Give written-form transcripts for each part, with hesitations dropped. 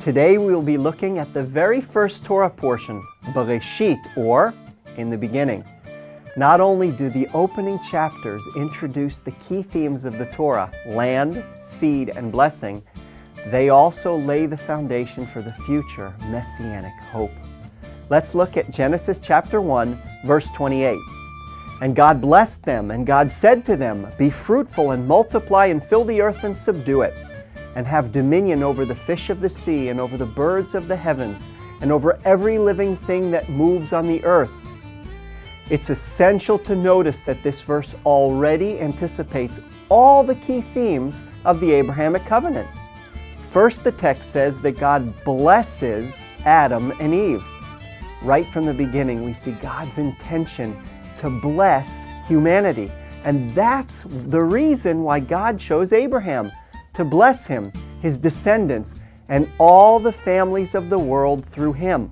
Today we will be looking at the very first Torah portion, Bere쉬트, or in the beginning. Not only do the opening chapters introduce the key themes of the Torah, land, seed, and blessing, they also lay the foundation for the future messianic hope. Let's look at Genesis chapter 1, verse 28. And God blessed them, and God said to them, Be fruitful and multiply and fill the earth and subdue it, and have dominion over the fish of the sea and over the birds of the heavens and over every living thing that moves on the earth. It's essential to notice that this verse already anticipates all the key themes of the Abrahamic covenant. First, the text says that God blesses Adam and Eve. Right from the beginning, we see God's intention to bless humanity. And that's the reason why God chose Abraham, to bless him, his descendants, and all the families of the world through him.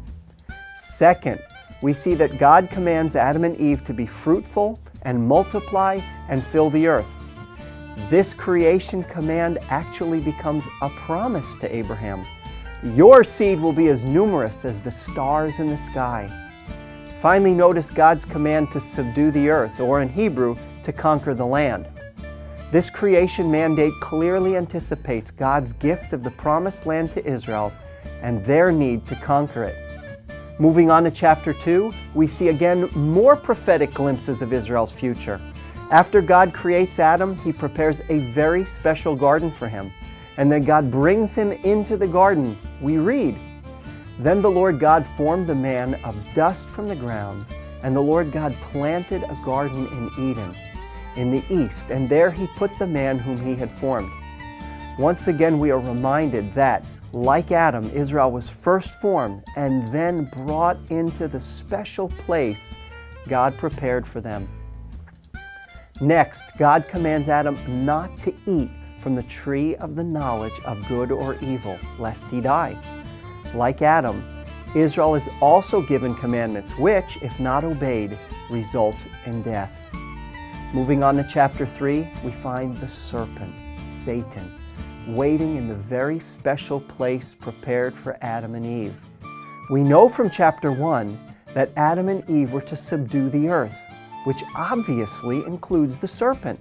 Second, we see that God commands Adam and Eve to be fruitful and multiply and fill the earth. This creation command actually becomes a promise to Abraham. Your seed will be as numerous as the stars in the sky. Finally, notice God's command to subdue the earth, or in Hebrew, to conquer the land. This creation mandate clearly anticipates God's gift of the promised land to Israel and their need to conquer it. Moving on to chapter 2, we see again more prophetic glimpses of Israel's future. After God creates Adam, He prepares a very special garden for him. And then God brings him into the garden. We read, Then the Lord God formed the man of dust from the ground, and the Lord God planted a garden in Eden, in the east, and there He put the man whom He had formed. Once again, we are reminded that, like Adam, Israel was first formed and then brought into the special place God prepared for them. Next, God commands Adam not to eat from the tree of the knowledge of good or evil, lest he die. Like Adam, Israel is also given commandments which, if not obeyed, result in death. Moving on to chapter 3, we find the serpent, Satan, waiting in the very special place prepared for Adam and Eve. We know from chapter 1 that Adam and Eve were to subdue the earth, which obviously includes the serpent.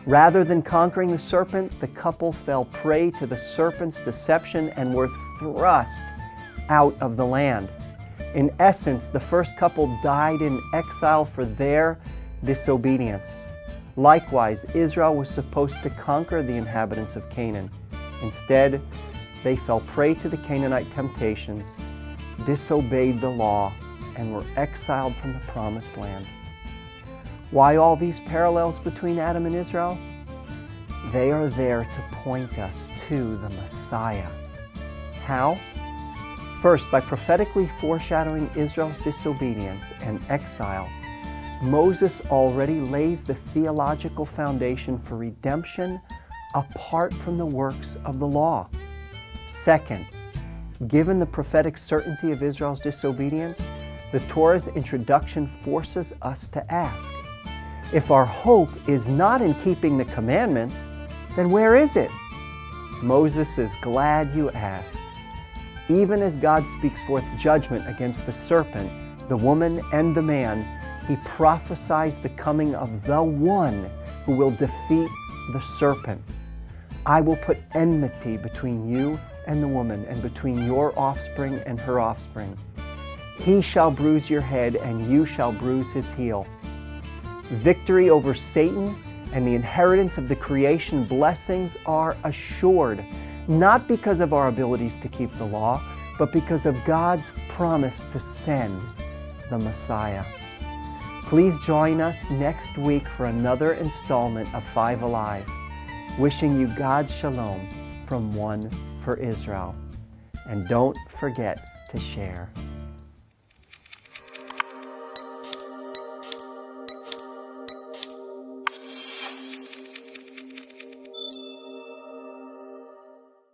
Rather than conquering the serpent, the couple fell prey to the serpent's deception and were thrust out of the land. In essence, the first couple died in exile for their disobedience. Likewise, Israel was supposed to conquer the inhabitants of Canaan. Instead, they fell prey to the Canaanite temptations, disobeyed the law, and were exiled from the promised land. Why all these parallels between Adam and Israel? They are there to point us to the Messiah. How? First, by prophetically foreshadowing Israel's disobedience and exile, Moses already lays the theological foundation for redemption apart from the works of the law. Second, given the prophetic certainty of Israel's disobedience, the Torah's introduction forces us to ask, if our hope is not in keeping the commandments, then where is it? Moses is glad you asked. Even as God speaks forth judgment against the serpent, the woman, and the man, He prophesies the coming of the one who will defeat the serpent. I will put enmity between you and the woman, and between your offspring and her offspring. He shall bruise your head, and you shall bruise his heel. Victory over Satan and the inheritance of the creation blessings are assured, not because of our abilities to keep the law, but because of God's promise to send the Messiah. Please join us next week for another installment of Five Alive. Wishing you God's shalom from One for Israel. And don't forget to share.